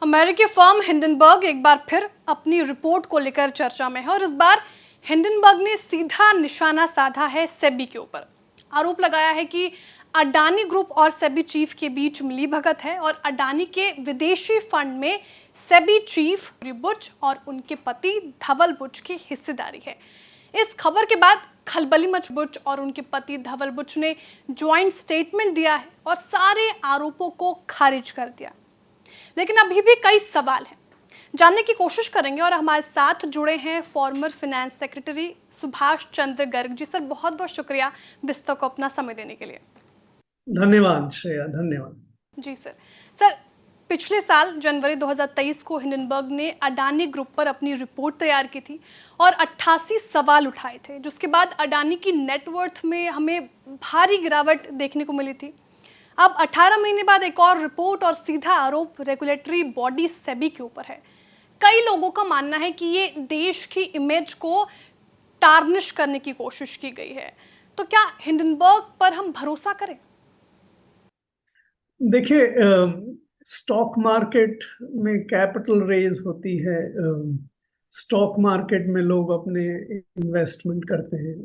अमेरिकी firm Hindenburg एक बार फिर अपनी रिपोर्ट को लेकर चर्चा में है और इस बार हिंडनबर्ग ने सीधा निशाना साधा है सेबी के ऊपर। आरोप लगाया है कि अडानी ग्रुप और सेबी चीफ के बीच मिलीभगत है और अडानी के विदेशी फंड में सेबी चीफ बुच और उनके पति धवल बुच की हिस्सेदारी है। इस खबर के बाद खलबली मच बुच और उनके पति धवल बुच ने ज्वाइंट स्टेटमेंट दिया है और सारे आरोपों को खारिज कर दिया। लेकिन अभी भी कई सवाल हैं, जानने की कोशिश करेंगे और हमारे साथ जुड़े हैं former finance secretary Subhash Chandra Garg ji. Sir, बहुत बहुत शुक्रिया विस्तार को अपना समय देने के लिए। धन्यवाद श्रेया, धन्यवाद। जी सर। सर, पिछले साल जनवरी 2023 को हिंडनबर्ग ने अडानी ग्रुप पर अपनी रिपोर्ट तैयार की थी और 88 सवाल उठाए थे, जिसके बाद अडानी की नेटवर्थ में हमें भारी गिरावट देखने को मिली थी। अब 18 महीने बाद एक और रिपोर्ट और सीधा आरोप रेगुलेटरी बॉडी सेबी के ऊपर है। कई लोगों का मानना है कि ये देश की इमेज को टार्निश करने की कोशिश की गई है। तो क्या हिंडनबर्ग पर हम भरोसा करें? देखिए, स्टॉक मार्केट में कैपिटल रेज होती है। स्टॉक मार्केट में लोग अपने इन्वेस्टमेंट करते हैं।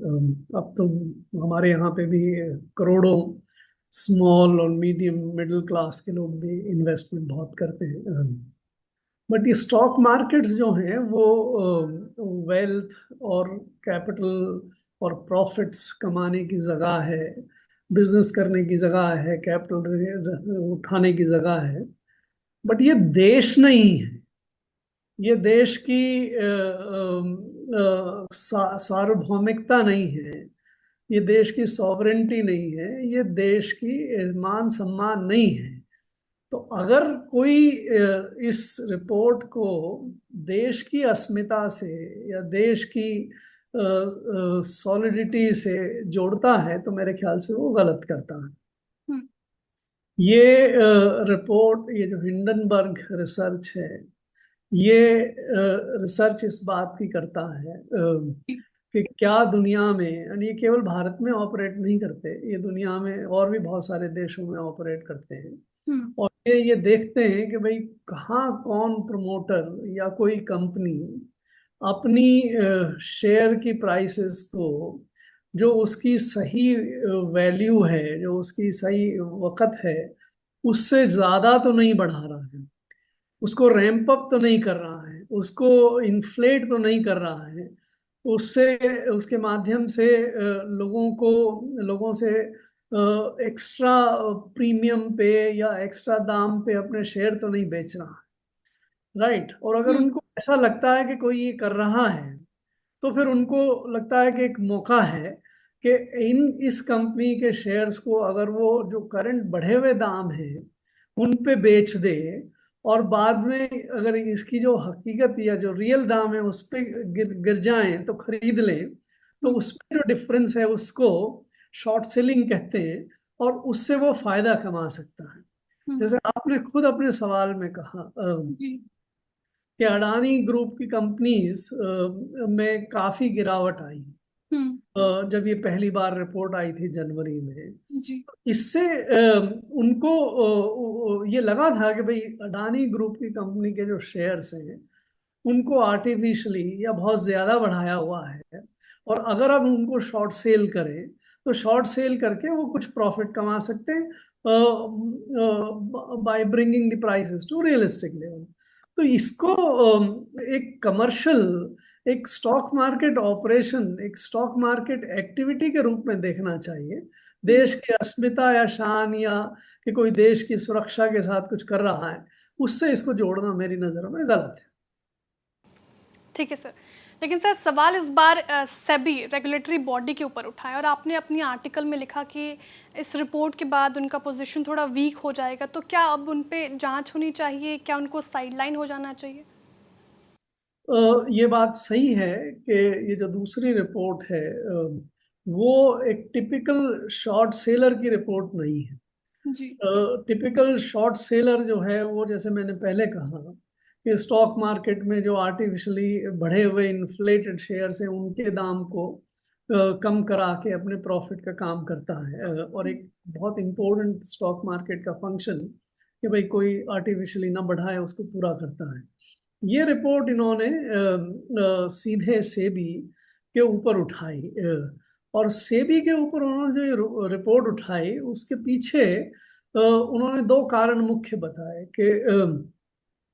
अब तो हमारे यहाँ पे भी करोड़ों स्मॉल और मीडियम मिडिल क्लास के लोग भी इन्वेस्टमेंट बहुत करते हैं। बट ये स्टॉक मार्केट्स जो हैं वो वेल्थ और कैपिटल और प्रॉफिट्स कमाने की जगह है, बिजनेस करने की जगह है, कैपिटल उठाने की जगह है। बट ये देश नहीं है। ये देश की सार्वभौमिकता नहीं है। ये देश की सॉवरेंटी नहीं है। ये देश की मान सम्मान नहीं है। तो अगर कोई इस रिपोर्ट को देश की अस्मिता से या देश की सॉलिडिटी से जोड़ता है तो मेरे ख्याल से वो गलत करता है। ये रिपोर्ट, ये जो हिंडनबर्ग रिसर्च है, ये रिसर्च इस बात की करता है कि क्या दुनिया में, यानी ये केवल भारत में ऑपरेट नहीं करते, ये दुनिया में और भी बहुत सारे देशों में ऑपरेट करते हैं। और ये देखते हैं कि भाई कहाँ कौन प्रमोटर या कोई कंपनी अपनी शेयर की प्राइसेस को, जो उसकी सही वैल्यू है, जो उसकी सही वक़्त है, उससे ज़्यादा तो नहीं बढ़ा रहा है, उसको रैंप अप तो नहीं कर रहा है, उसको इन्फ्लेट तो नहीं कर रहा है, उससे उसके माध्यम से लोगों से एक्स्ट्रा प्रीमियम पे या एक्स्ट्रा दाम पे अपने शेयर तो नहीं बेच रहा है, राइट। और अगर उनको ऐसा लगता है कि कोई ये कर रहा है तो फिर उनको लगता है कि एक मौका है कि इस कंपनी के शेयर्स को अगर वो जो करंट बढ़े हुए दाम है उन पे बेच दे और बाद में अगर इसकी जो हकीकत या जो रियल दाम है उस पे गिर जाएं तो खरीद लें, तो उस पे जो डिफरेंस है उसको शॉर्ट सेलिंग कहते हैं और उससे वो फायदा कमा सकता है। जैसे आपने खुद अपने सवाल में कहा कि अडानी ग्रुप की कंपनीज में काफी गिरावट आई जब ये पहली बार रिपोर्ट आई थी जनवरी में। जी। इससे उनको ये लगा था कि भाई अडानी ग्रुप की कंपनी के जो शेयर्स हैं उनको आर्टिफिशियली या बहुत ज्यादा बढ़ाया हुआ है और अगर अब उनको शॉर्ट सेल करें तो शॉर्ट सेल करके वो कुछ प्रॉफिट कमा सकते हैं by bringing the prices to realistic level. तो इसको एक कमर्शियल, एक स्टॉक मार्केट ऑपरेशन, एक स्टॉक मार्केट एक्टिविटी के रूप में देखना चाहिए। देश की अस्मिता या शान या कि कोई देश की सुरक्षा के साथ कुछ कर रहा है, उससे इसको जोड़ना मेरी नज़रों में गलत है। ठीक है सर, लेकिन सर सवाल इस बार सेबी रेगुलेटरी बॉडी के ऊपर उठा है और आपने अपनी आर्टिकल में लिखा कि इस रिपोर्ट के बाद उनका पोजीशन थोड़ा वीक हो जाएगा। तो क्या अब उन पे जांच होनी चाहिए? क्या उनको साइडलाइन हो जाना चाहिए? ये बात सही है कि ये जो दूसरी रिपोर्ट है वो एक टिपिकल शॉर्ट सेलर की रिपोर्ट नहीं है। जी। टिपिकल शॉर्ट सेलर जो है वो, जैसे मैंने पहले कहा कि स्टॉक मार्केट में जो आर्टिफिशियली बढ़े हुए इन्फ्लेटेड शेयर्स हैं उनके दाम को कम करा के अपने प्रॉफिट का काम करता है। और एक बहुत इम्पोर्टेंट स्टॉक मार्केट का फंक्शन कि भाई कोई आर्टिफिशियली ना बढ़ाए, उसको पूरा करता है। ये रिपोर्ट इन्होंने सीधे सेबी के ऊपर उठाई, और सेबी के ऊपर उन्होंने जो ये रिपोर्ट उठाई उसके पीछे उन्होंने दो कारण मुख्य बताए कि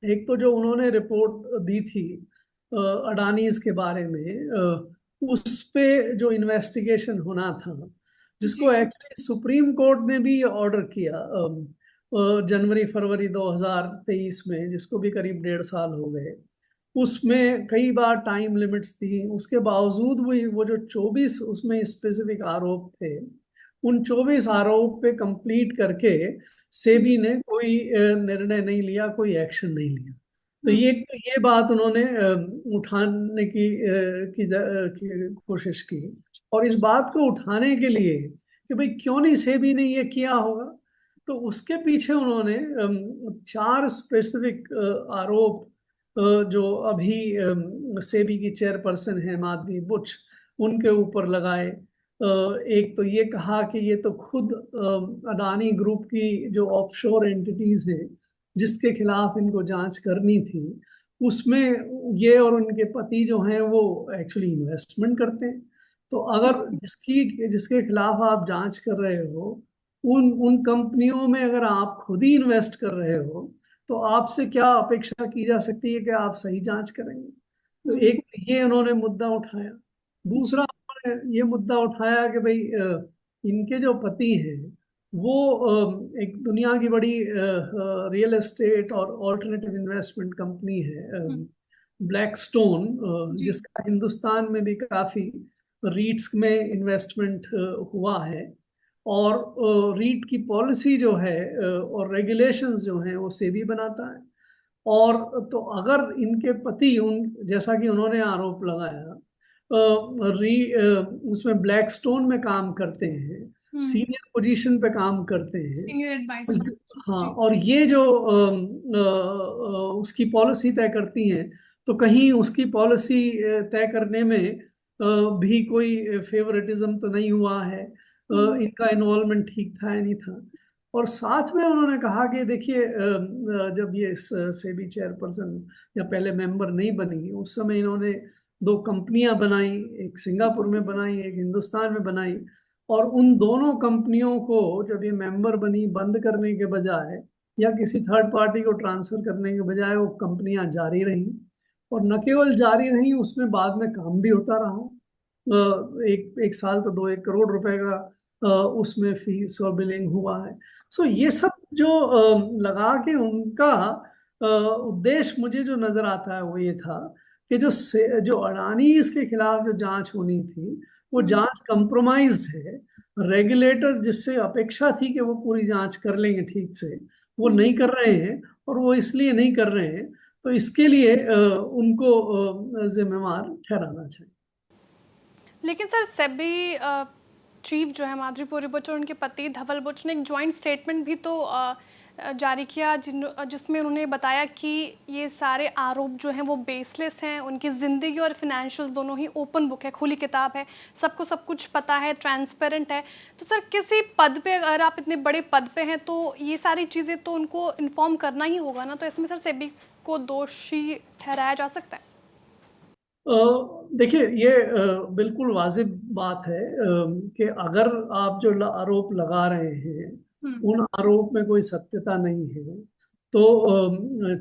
एक तो जो उन्होंने रिपोर्ट दी थी अडानीज के बारे में, उस पे जो इन्वेस्टिगेशन होना था, जिसको एक्चुअली सुप्रीम कोर्ट ने भी ऑर्डर किया जनवरी फरवरी 2023 में, जिसको भी करीब 1.5 साल हो गए। उसमें कई बार टाइम लिमिट्स थी, उसके बावजूद वो जो 24 उसमें स्पेसिफिक आरोप थे, उन 24 आरोप पे कंप्लीट करके सेबी ने कोई निर्णय नहीं लिया, कोई एक्शन नहीं लिया। तो ये बात उन्होंने उठाने की कोशिश की, और इस बात को उठाने के लिए कि भाई क्यों नहीं सेबी ने ये किया होगा, तो उसके पीछे उन्होंने 4 स्पेसिफिक आरोप जो अभी सेबी की चेयरपर्सन है माधवी बुच, उनके ऊपर लगाए। एक तो ये कहा कि ये तो खुद अडानी ग्रुप की जो ऑफशोर एंटिटीज हैं, जिसके खिलाफ इनको जांच करनी थी, उसमें ये और उनके पति जो हैं वो एक्चुअली इन्वेस्टमेंट करते हैं। तो अगर जिसके खिलाफ आप जांच कर रहे हो, उन कंपनियों में अगर आप खुद ही इन्वेस्ट कर रहे हो, तो आपसे क्या अपेक्षा की जा सकती है कि आप सही जांच करेंगे। तो एक ये उन्होंने मुद्दा उठाया। दूसरा उन्होंने ये मुद्दा उठाया कि भाई इनके जो पति हैं वो एक दुनिया की बड़ी रियल एस्टेट और ऑल्टरनेटिव इन्वेस्टमेंट कंपनी है ब्लैकस्टोन, जिसका हिंदुस्तान में भी काफी रीट्स में इन्वेस्टमेंट हुआ है, और रीट की पॉलिसी जो है और रेगुलेशंस जो हैं वो सेबी बनाता है। और तो अगर इनके पति उन जैसा कि उन्होंने आरोप लगाया उसमें ब्लैकस्टोन में काम करते हैं, सीनियर पोजीशन पे काम करते हैं, सीनियर एडवाइजर। हाँ, और ये जो उसकी पॉलिसी तय करती हैं, तो कहीं उसकी पॉलिसी तय करने में भी कोई फेवरेटिज्म तो नहीं हुआ है, इनका इन्वॉल्वमेंट ठीक था या नहीं था। और साथ में उन्होंने कहा कि देखिए जब ये सेबी चेयरपर्सन या पहले मेंबर नहीं बनी, उस समय इन्होंने 2 कंपनियां बनाई, एक सिंगापुर में बनाई, एक हिंदुस्तान में बनाई, और उन दोनों कंपनियों को जब ये मेंबर बनी, बंद करने के बजाय या किसी थर्ड पार्टी को ट्रांसफर करने के बजाय वो कंपनियां जारी रहीं, और न केवल जारी रहीं, उसमें बाद में काम भी होता रहा। एक साल तो 2-1 करोड़ रुपए का उसमें फीस और बिलिंग हुआ है। सो ये सब जो लगा के उनका उद्देश्य मुझे जो नजर आता है वो ये था कि जो अडानी इसके खिलाफ जो जांच होनी थी, वो जांच कंप्रोमाइज्ड है। रेगुलेटर जिससे अपेक्षा थी कि वो पूरी जांच कर लेंगे ठीक से, वो नहीं कर रहे हैं, और वो इसलिए नहीं कर रहे हैं, तो इसके लिए उनको जिम्मेवार ठहराना चाहिए। लेकिन सर सेबी चीफ जो है माधुरी बुच और उनके पति धवल बुच ने एक जॉइंट स्टेटमेंट भी तो जारी किया, जिसमें उन्होंने बताया कि ये सारे आरोप जो हैं वो बेसलेस हैं, उनकी ज़िंदगी और फिनेंशियल्स दोनों ही ओपन बुक है, खुली किताब है, सबको सब कुछ पता है, ट्रांसपेरेंट है। तो सर किसी पद पे अगर आप इतने बड़े पद पे हैं तो ये सारी चीज़ें तो उनको इन्फॉर्म करना ही होगा ना, तो इसमें सर सेबी को दोषी ठहराया जा सकता है? देखिए ये बिल्कुल वाजिब बात है कि अगर आप जो आरोप लगा रहे हैं उन आरोप में कोई सत्यता नहीं है, तो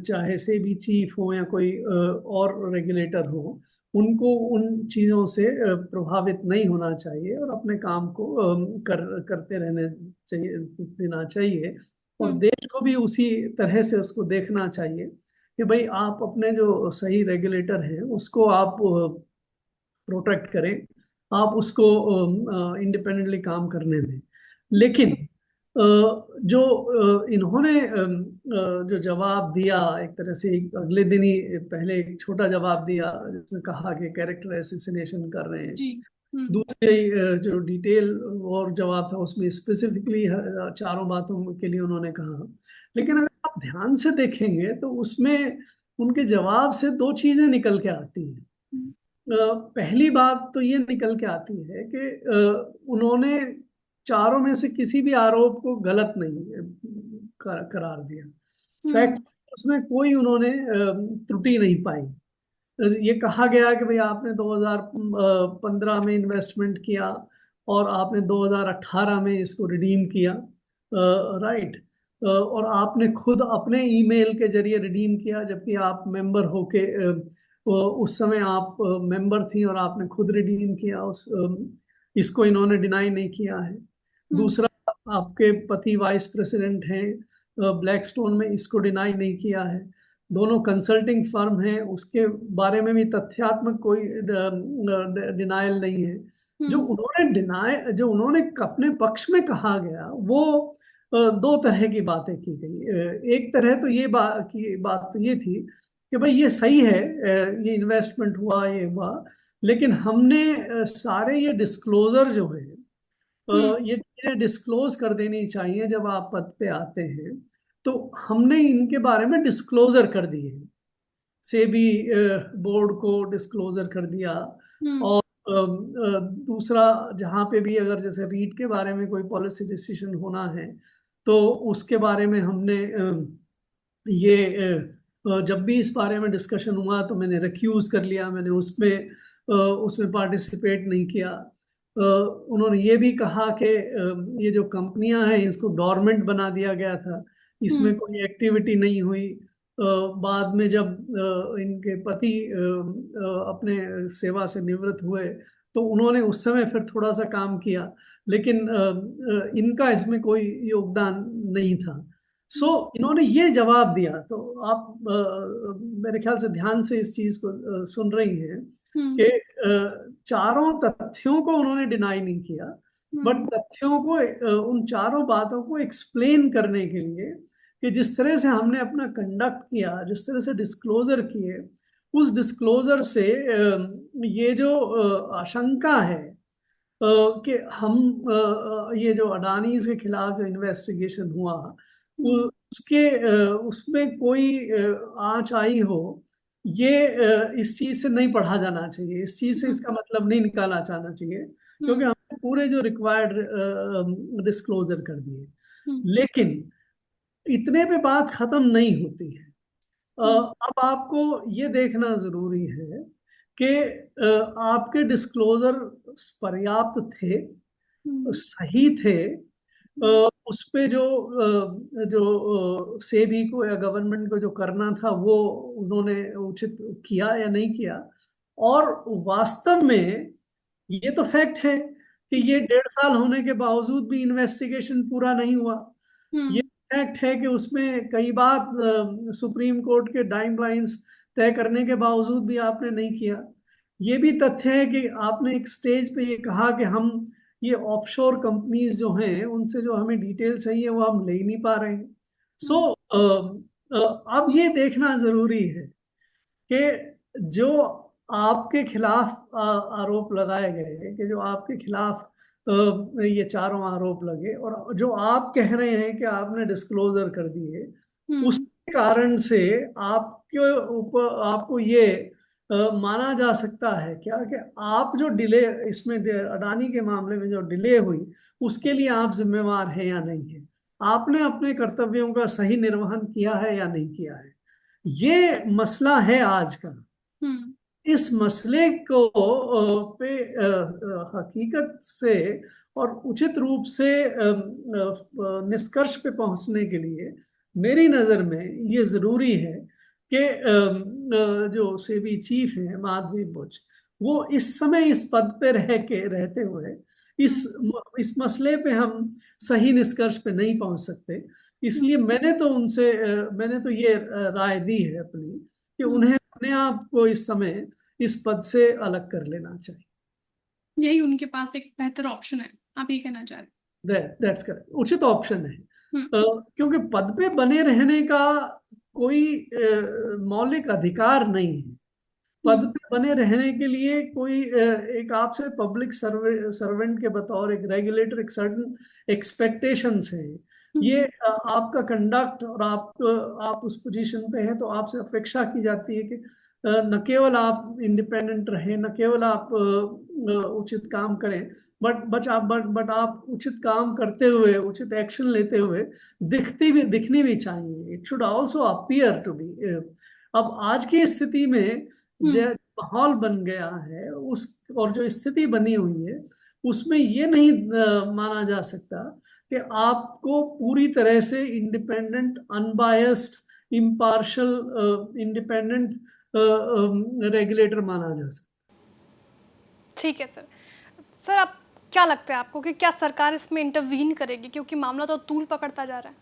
चाहे से भी चीफ हो या कोई और रेगुलेटर हो, उनको उन चीज़ों से प्रभावित नहीं होना चाहिए, और अपने काम को करते रहने चाहिए देना चाहिए, और देश को भी उसी तरह से उसको देखना चाहिए कि भाई आप अपने जो सही रेगुलेटर हैं उसको आप प्रोटेक्ट करें, आप उसको इंडिपेंडेंटली काम करने दें। लेकिन जो इन्होंने जो जवाब दिया, एक तरह से अगले दिन ही पहले एक छोटा जवाब दिया जिसमें कहा कि कैरेक्टर एसेसिनेशन कर रहे हैं। दूसरे जो डिटेल और जवाब था उसमें स्पेसिफिकली चारों बातों के लिए उन्होंने कहा। लेकिन अगर आप ध्यान से देखेंगे तो उसमें उनके जवाब से 2 चीजें निकल के आती हैं। पहली बात तो ये निकल के आती है कि उन्होंने चारों में से किसी भी आरोप को गलत नहीं करार दिया। हम्म। फैक्ट उसमें कोई उन्होंने त्रुटि नहीं पाई। ये कहा गया कि भाई आपने 2015 में इन्वेस्टमेंट किया और आपने 2018 में इसको रिडीम किया, राइट, और आपने खुद अपने ईमेल के जरिए रिडीम किया, जबकि आप मेंबर होके उस समय आप मेंबर थी और आपने खुद रिडीम किया। इसको इन्होंने डिनाई नहीं किया है। हम्म। दूसरा, आपके पति वाइस प्रेसिडेंट हैं ब्लैकस्टोन में, इसको डिनाई नहीं किया है। दोनों कंसल्टिंग फर्म हैं, उसके बारे में भी तथ्यात्मक कोई डिनायल नहीं है। हम्म। जो उन्होंने अपने पक्ष में कहा गया वो दो तरह की बातें की गई। एक तरह तो ये बात तो ये थी कि भाई ये सही है, ये इन्वेस्टमेंट हुआ, ये हुआ, लेकिन हमने सारे ये डिस्क्लोजर जो है, हम्म। ये चीजें डिस्क्लोज कर देनी चाहिए जब आप पद पे आते हैं। तो हमने इनके बारे में डिस्क्लोजर कर दिए, सेबी बोर्ड को डिस्क्लोजर कर दिया। हम्म। और दूसरा, जहाँ पे भी अगर जैसे रीट के बारे में कोई पॉलिसी डिसीजन होना है तो उसके बारे में हमने जब भी इस बारे में डिस्कशन हुआ तो मैंने रिक्यूज कर लिया, मैंने उसमें पार्टिसिपेट नहीं किया। उन्होंने ये भी कहा कि ये जो कंपनियां हैं इसको डोरमेंट बना दिया गया था, इसमें हम्म। कोई एक्टिविटी नहीं हुई। बाद में जब इनके पति अपने सेवा से निवृत्त हुए तो उन्होंने उस समय फिर थोड़ा सा काम किया, लेकिन इनका इसमें कोई योगदान नहीं था। सो इन्होंने ये जवाब दिया। तो आप मेरे ख्याल से ध्यान से इस चीज को सुन रही हैं हम्म। कि चारों तथ्यों को उन्होंने डिनाई नहीं किया, बट हम्म। तथ्यों को उन चारों बातों को एक्सप्लेन करने के लिए कि जिस तरह से हमने अपना कंडक्ट किया, जिस तरह से डिस्क्लोजर किए, उस डिस्क्लोजर से ये जो आशंका है कि ये जो अडानीज के खिलाफ जो इन्वेस्टिगेशन हुआ हम्म। उसमें कोई आंच आई हो, ये इस चीज से नहीं पढ़ा जाना चाहिए, इस चीज से हम्म। इसका मतलब नहीं निकाला जाना चाहिए, क्योंकि हम्म। हमने पूरे जो रिक्वायर्ड डिस्क्लोजर कर दिए। हम्म। लेकिन इतने पे बात खत्म नहीं होती है। हम्म। अब आपको ये देखना जरूरी है कि आपके डिस्क्लोजर पर्याप्त थे, हम्म। सही थे। हम्म। उस पे जो सेबी को या गवर्नमेंट को जो करना था वो उन्होंने उचित किया या नहीं किया। और वास्तव में ये तो फैक्ट है कि ये जी। 1.5 साल होने के बावजूद भी इन्वेस्टिगेशन पूरा नहीं हुआ। ये हम्म। फैक्ट है कि उसमें कई बार सुप्रीम कोर्ट के टाइमलाइंस तय करने के बावजूद भी आपने नहीं किया। ये भी तथ्य है कि आपने एक स्टेज पे ये कहा कि हम ये ऑफशोर कंपनीज जो हैं उनसे जो हमें डिटेल चाहिए वो हम ले ही नहीं पा रहे हैं। सो हम्म। अब ये देखना जरूरी है कि जो आपके खिलाफ आरोप लगाए गए, कि जो आपके खिलाफ ये चारों आरोप लगे और जो आप कह रहे हैं कि आपने डिस्क्लोजर कर दिए, उस हम्म। कारण से आपके ऊपर आपको ये माना जा सकता है क्या कि आप जो डिले इसमें अडानी के मामले में जो डिले हुई उसके लिए आप जिम्मेवार हैं या नहीं है, आपने अपने कर्तव्यों का सही निर्वहन किया है या नहीं किया है। ये मसला है आज का। हम्म। इस मसले को हकीकत से और उचित रूप से निष्कर्ष पे पहुंचने के लिए मेरी नज़र में ये जरूरी है कि जो सेबी चीफ हैं माधवी बुच, वो इस समय इस पद पे रहते हुए इस हम्म। इस मसले पे हम सही निष्कर्ष पे नहीं पहुंच सकते। हम्म। इसलिए मैंने तो ये राय दी है अपनी कि हम्म। उन्हें अपने आप को इस समय इस पद से अलग कर लेना चाहिए। यही उनके पास एक बेहतर ऑप्शन है, आप ये कहना चाह रहे दैट्स करेक्ट, उचित ऑप्शन है। हैं? क्योंकि पद पे बने रहने का कोई मौलिक अधिकार नहीं है। पद हम्म। पे बने रहने के लिए कोई एक आपसे पब्लिक सर्वेंट के बतौर एक रेगुलेटर एक सर्टन एक्सपेक्टेशंस है। ये हम्म। आपका कंडक्ट और आप उस पोजीशन पे हैं तो आपसे अपेक्षा की जाती है कि न केवल आप इंडिपेंडेंट रहें, न केवल आप उचित काम करें, बट आप उचित काम करते हुए, उचित एक्शन लेते हुए दिखनी भी चाहिए। It should also appear to be. अब आज की स्थिति में जो माहौल बन गया है उस, और जो स्थिति बनी हुई है उसमें ये नहीं माना जा सकता कि आपको पूरी तरह से independent, unbiased, impartial, independent regulator माना जा सकता। ठीक है सर। सर, आप क्या लगता है आपको कि क्या सरकार इसमें इंटरवीन करेगी, क्योंकि मामला तो तूल पकड़ता जा रहा है?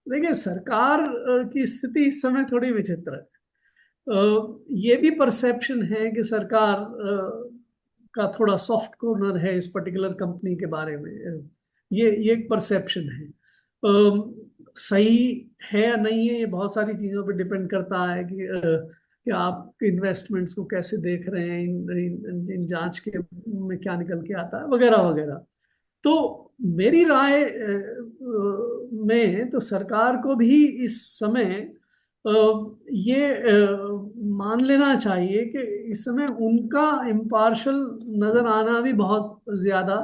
देखिए, सरकार की स्थिति इस समय थोड़ी विचित्र है। ये भी परसेप्शन है कि सरकार का थोड़ा सॉफ्ट कॉर्नर है इस पर्टिकुलर कंपनी के बारे में। ये एक परसेप्शन है। सही है या नहीं है, ये बहुत सारी चीज़ों पे डिपेंड करता है कि आप इन्वेस्टमेंट्स को कैसे देख रहे हैं, इन जांच के में क्या निकल के आता है, वगैरह वगैरह। तो मेरी राय में तो सरकार को भी इस समय ये मान लेना चाहिए कि इस समय उनका इम्पार्शल नजर आना भी बहुत ज्यादा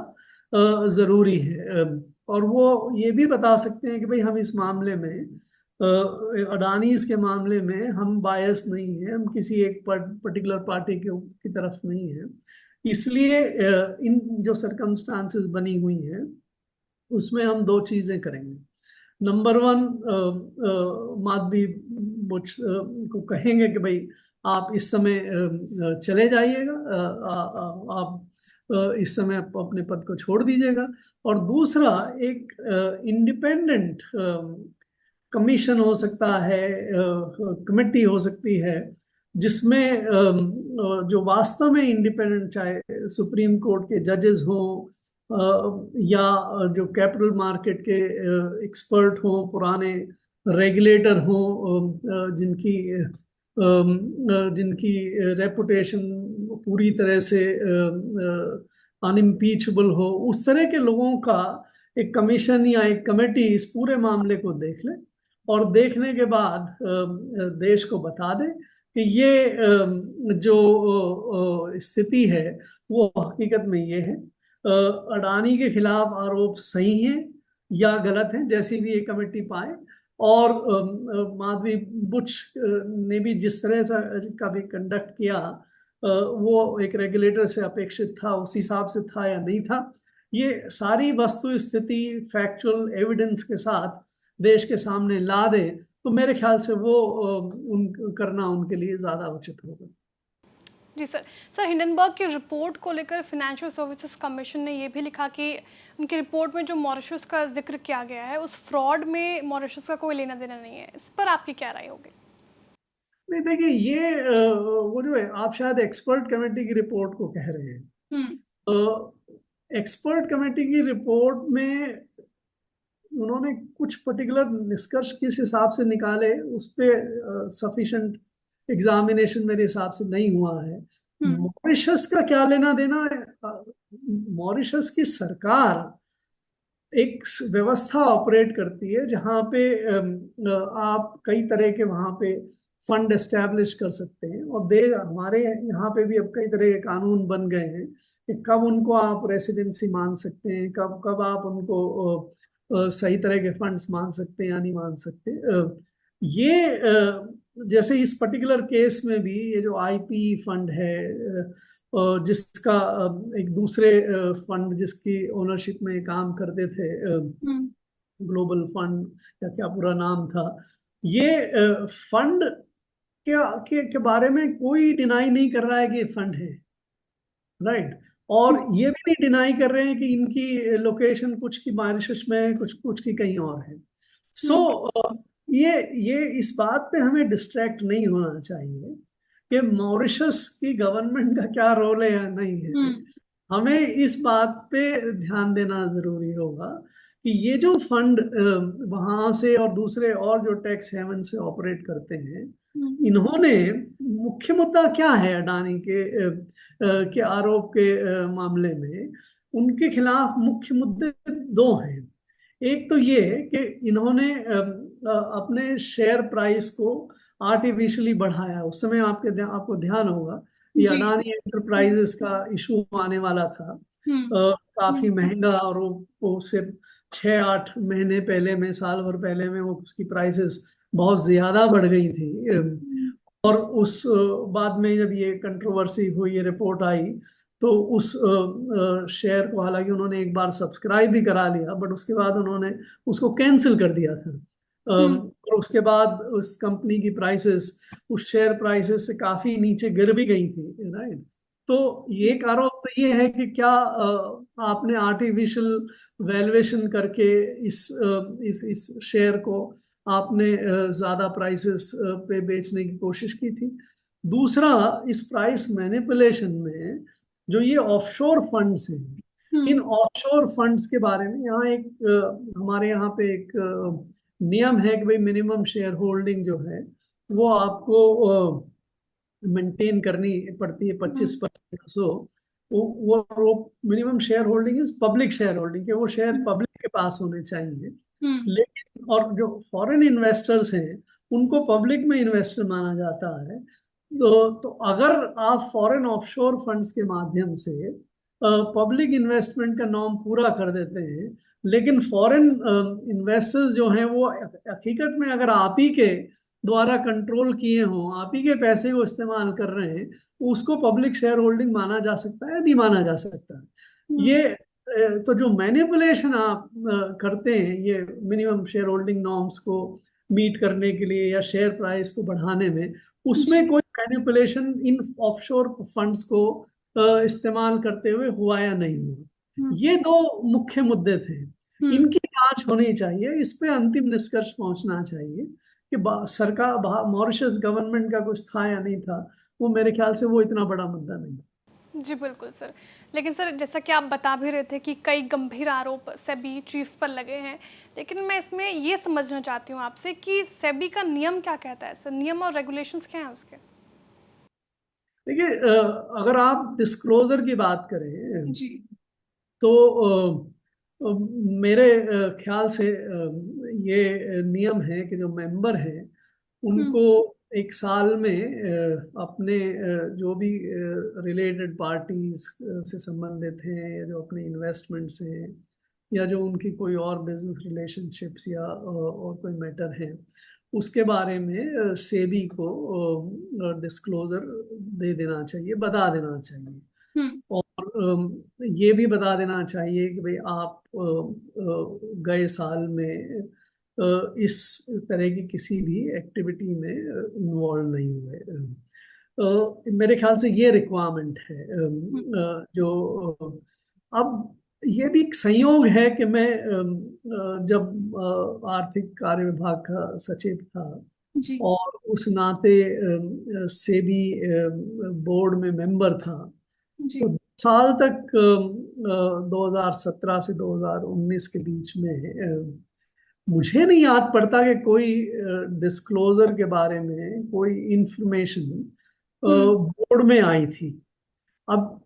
जरूरी है। और वो ये भी बता सकते हैं कि भाई हम इस मामले में, अडानीज के मामले में हम बायस नहीं है, हम किसी एक पर्टिकुलर पार्टी की तरफ नहीं है। इसलिए इन जो सरकमस्टांसेस बनी हुई हैं उसमें हम दो चीजें करेंगे। नंबर वन, माधवी बुच को कहेंगे कि भाई आप इस समय चले जाइएगा, आप इस समय अपने पद को छोड़ दीजिएगा। और दूसरा, एक इंडिपेंडेंट कमीशन हो सकता है, कमेटी हो सकती है, जिसमें जो वास्तव में इंडिपेंडेंट, चाहे सुप्रीम कोर्ट के जजेस हों या जो कैपिटल मार्केट के एक्सपर्ट हों, पुराने रेगुलेटर हों, जिनकी रेपुटेशन पूरी तरह से अनइम्पीचेबल हो, उस तरह के लोगों का एक कमीशन या एक कमेटी इस पूरे मामले को देख ले, और देखने के बाद देश को बता दे कि ये जो स्थिति है वो हकीकत में ये है। अडानी के खिलाफ आरोप सही हैं या गलत हैं, जैसी भी ये कमेटी पाए। और माधवी बुच ने भी जिस तरह से का भी कंडक्ट किया, वो एक रेगुलेटर से अपेक्षित था, उस हिसाब से था या नहीं था, ये सारी वस्तु स्थिति फैक्चुअल एविडेंस के साथ देश के सामने ला दे, तो मेरे ख्याल से वो करना उनके लिए ज्यादा उचित होगा। जी सर। सर, हिंडनबर्ग की रिपोर्ट को लेकर फाइनेंशियल सर्विसेज कमीशन ने ये भी लिखा कि उनकी रिपोर्ट में जो मॉरिशस का जिक्र किया गया है उस फ्रॉड में मॉरिशस का कोई लेना देना नहीं है। इस पर आपकी क्या राय होगी? नहीं, देखिए, ये वो जो है, आप शायद एक्सपर्ट कमेटी की रिपोर्ट को कह रहे हैं। एक्सपर्ट कमेटी की रिपोर्ट में उन्होंने कुछ पर्टिकुलर निष्कर्ष किस हिसाब से निकाले, उस पर सफिशिएंट एग्जामिनेशन मेरे हिसाब से नहीं हुआ है। मॉरिशस का क्या लेना देना है? मॉरिशस की सरकार एक व्यवस्था ऑपरेट करती है जहाँ पे आप कई तरह के वहाँ पे फंड एस्टेब्लिश कर सकते हैं, और हमारे यहाँ पे भी अब कई तरह के कानून बन गए हैं कि कब उनको आप रेसिडेंसी मान सकते हैं, कब कब आप उनको सही तरह के फंड्स मान सकते हैं या नहीं मान सकते। जैसे इस पर्टिकुलर केस में भी ये जो आईपी फंड है, जिसका एक दूसरे फंड जिसकी ओनरशिप में काम करते थे, ग्लोबल फंड या क्या पूरा नाम था, ये फंड के बारे में कोई डिनाई नहीं कर रहा है कि फंड है, राइट। और ये भी नहीं डिनाई कर रहे हैं कि इनकी लोकेशन कुछ की मॉरिशस में है, कुछ कुछ की कहीं और है। सो ये इस बात पे हमें डिस्ट्रैक्ट नहीं होना चाहिए कि मॉरिशस की गवर्नमेंट का क्या रोल है या नहीं है। हमें इस बात पे ध्यान देना जरूरी होगा कि ये जो फंड वहां से और दूसरे और जो टैक्स हेवन से ऑपरेट करते हैं, इन्होंने, मुख्य मुद्दा क्या है अडानी के आरोप के मामले में, उनके खिलाफ मुख्य मुद्दे दो हैं। एक तो ये कि इन्होंने अपने शेयर प्राइस को आर्टिफिशियली बढ़ाया। उस समय आपको ध्यान होगा, ये अडानी एंटरप्राइजेस का इशू आने वाला था, काफी महंगा, और वो सिर्फ 6-8 महीने पहले में, साल भर पहले में वो उसकी प्राइसेस बहुत ज्यादा बढ़ गई थी। और उस बाद में जब ये कंट्रोवर्सी हुई, ये रिपोर्ट आई, तो उस शेयर को हालांकि उन्होंने एक बार सब्सक्राइब भी करा लिया, बट उसके बाद उन्होंने उसको कैंसिल कर दिया था। और उसके बाद उस कंपनी की प्राइसेस, उस शेयर प्राइसेस से काफी नीचे गिर भी गई थी, राइट। तो एक आरोप तो ये है कि क्या आपने आर्टिफिशियल वैल्यूएशन करके इस शेयर को आपने ज्यादा प्राइसेस पे बेचने की कोशिश की थी। दूसरा, इस प्राइस मैनिपुलेशन में जो ये ऑफशोर फंड्स हैं, इन ऑफशोर फंड्स के बारे में यहाँ एक हमारे यहाँ पे एक नियम है कि भाई मिनिमम शेयर होल्डिंग जो है वो आपको मेंटेन करनी पड़ती है, 25%। सो वो minimum share holding is public share holding, के वो शेयर पब्लिक के पास होने चाहिए। लेकिन और जो फॉरेन इन्वेस्टर्स हैं उनको पब्लिक में इन्वेस्टर माना जाता है। तो अगर आप फॉरेन ऑफशोर फंड्स के माध्यम से पब्लिक इन्वेस्टमेंट का नॉर्म पूरा कर देते हैं, लेकिन फॉरेन इन्वेस्टर्स जो हैं वो हकीकत में अगर आप ही के द्वारा कंट्रोल किए हों, आप ही के पैसे को इस्तेमाल कर रहे हैं, उसको पब्लिक शेयर होल्डिंग माना जा सकता है, नहीं माना जा सकता। ये तो जो मैनिपुलेशन आप करते हैं ये मिनिमम शेयर होल्डिंग नॉर्म्स को मीट करने के लिए या शेयर प्राइस को बढ़ाने में, उसमें कोई मैनिपुलेशन इन ऑफशोर फंड्स को इस्तेमाल करते हुए हुआ या नहीं हुआ। ये दो मुख्य मुद्दे थे, इनकी जांच होनी चाहिए, इस पे अंतिम निष्कर्ष पहुंचना चाहिए कि सरकार, मॉरिशस गवर्नमेंट का कुछ था या नहीं था। वो मेरे ख्याल से वो इतना बड़ा मुद्दा नहीं। जी बिल्कुल सर। लेकिन सर जैसा कि आप बता भी रहे थे कि कई गंभीर आरोप सेबी चीफ पर लगे हैं, लेकिन मैं इसमें ये समझना चाहती हूँ आपसे कि सेबी का नियम क्या कहता है सर, नियम और रेगुलेशंस क्या हैं उसके? देखिए, अगर आप डिस्क्लोजर की बात करें जी। तो मेरे ख्याल से ये नियम है कि जो मेंबर हैं उनको एक साल में अपने जो भी रिलेटेड पार्टीज से संबंधित हैं, या जो अपने इन्वेस्टमेंट्स हैं, या जो उनकी कोई और बिजनेस रिलेशनशिप्स या और कोई मैटर है, उसके बारे में सेबी को डिस्क्लोजर दे देना चाहिए, बता देना चाहिए। और ये भी बता देना चाहिए कि भाई आप गए साल में इस तरह की किसी भी एक्टिविटी में इन्वॉल्व नहीं हुए। मेरे ख्याल से ये रिक्वायरमेंट है। जो अब ये भी एक संयोग है कि मैं जब आर्थिक कार्य विभाग का सचिव था, जी। और उस नाते सेबी बोर्ड में मेंबर था, जी। तो साल तक 2017 से 2019 के बीच में मुझे नहीं याद पड़ता कि कोई डिस्क्लोजर के बारे में कोई इंफॉर्मेशन बोर्ड में आई थी। अब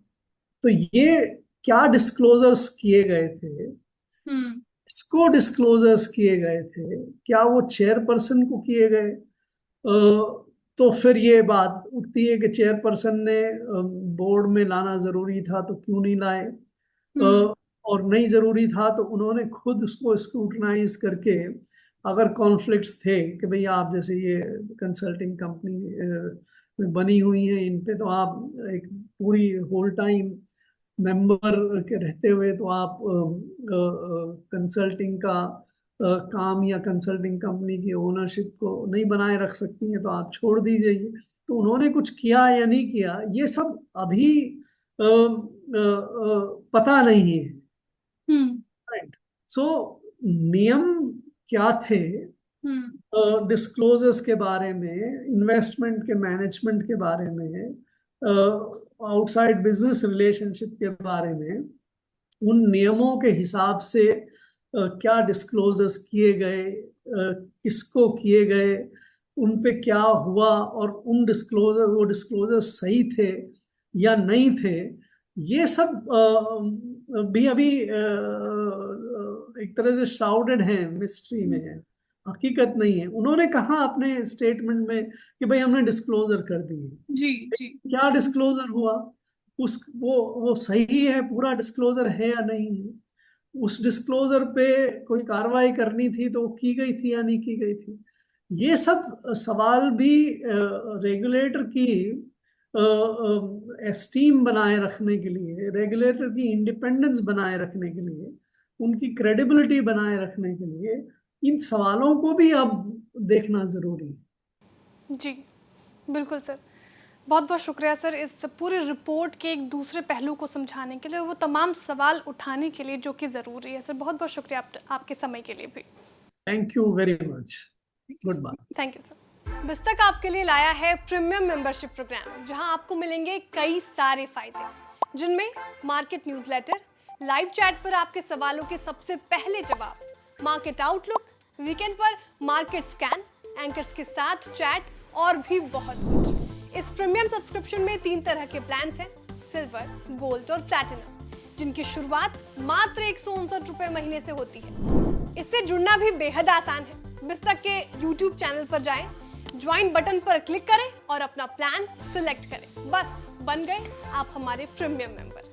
तो ये क्या डिस्क्लोजर्स किए गए थे, इसको डिस्क्लोजर्स किए गए थे, क्या वो चेयरपर्सन को किए गए? तो फिर ये बात उठती है कि चेयरपर्सन ने बोर्ड में लाना जरूरी था तो क्यों नहीं लाए? और नहीं जरूरी था तो उन्होंने खुद उसको स्क्रूटनाइज करके, अगर कॉन्फ्लिक्ट्स थे कि भाई आप जैसे ये कंसल्टिंग कंपनी में बनी हुई हैं, इन पे तो आप एक पूरी होल टाइम मेंबर के रहते हुए तो आप कंसल्टिंग का काम या कंसल्टिंग कंपनी की ओनरशिप को नहीं बनाए रख सकती हैं, तो आप छोड़ दीजिए। तो उन्होंने कुछ किया या नहीं किया, ये सब अभी पता नहीं है, राइट। सो नियम क्या थे डिस्क्लोजर्स के बारे में, इन्वेस्टमेंट के मैनेजमेंट के बारे में, आउटसाइड बिजनेस रिलेशनशिप के बारे में, उन नियमों के हिसाब से क्या डिस्क्लोजर्स किए गए, किसको किए गए, उन पे क्या हुआ, और उन वो डिस्क्लोजर सही थे या नहीं थे, ये सब भी अभी एक तरह से श्राउडेड है, मिस्ट्री में है, हकीकत नहीं है। उन्होंने कहा अपने स्टेटमेंट में कि भाई हमने डिस्क्लोजर कर दिए। जी। जी। क्या डिस्क्लोजर हुआ? वो सही है, पूरा डिस्क्लोजर है या नहीं है, उस डिस्क्लोजर पे कोई कार्रवाई करनी थी तो वो की गई थी या नहीं की गई थी, ये सब सवाल भी रेगुलेटर की एस्टीम बनाए रखने के लिए, रेगुलेटर की इंडिपेंडेंस बनाए रखने के लिए, उनकी क्रेडिबिलिटी बनाए रखने के लिए इन सवालों को भी अब देखना जरूरी है। जी बिल्कुल सर, बहुत बहुत शुक्रिया सर इस पूरी रिपोर्ट के एक दूसरे पहलू को समझाने के लिए, वो तमाम सवाल उठाने के लिए जो कि ज़रूरी है। सर बहुत बहुत शुक्रिया आपके समय के लिए भी। Thank you very much, good bye. Thank you sir. बिस्तक आपके लिए लाया है प्रीमियम मेंबरशिप प्रोग्राम, जहां आपको मिलेंगे कई सारे फायदे, जिनमें मार्केट न्यूज़लेटर, लाइव चैट पर आपके सवालों के सबसे पहले जवाब, मार्केट आउटलुक, वीकेंड पर मार्केट स्कैन, एंकर्स के साथ चैट और भी बहुत कुछ। इस प्रीमियम सब्सक्रिप्शन में 3 तरह के प्लान्स हैं, सिल्वर, गोल्ड और प्लैटिनम, जिनकी शुरुआत मात्र 159 रुपए महीने से होती है। इससे जुड़ना भी बेहद आसान है। बिस्तक के YouTube चैनल पर जाएं, ज्वाइन बटन पर क्लिक करें और अपना प्लान सिलेक्ट करें। बस बन गए आप हमारे प्रीमियम मेंबर।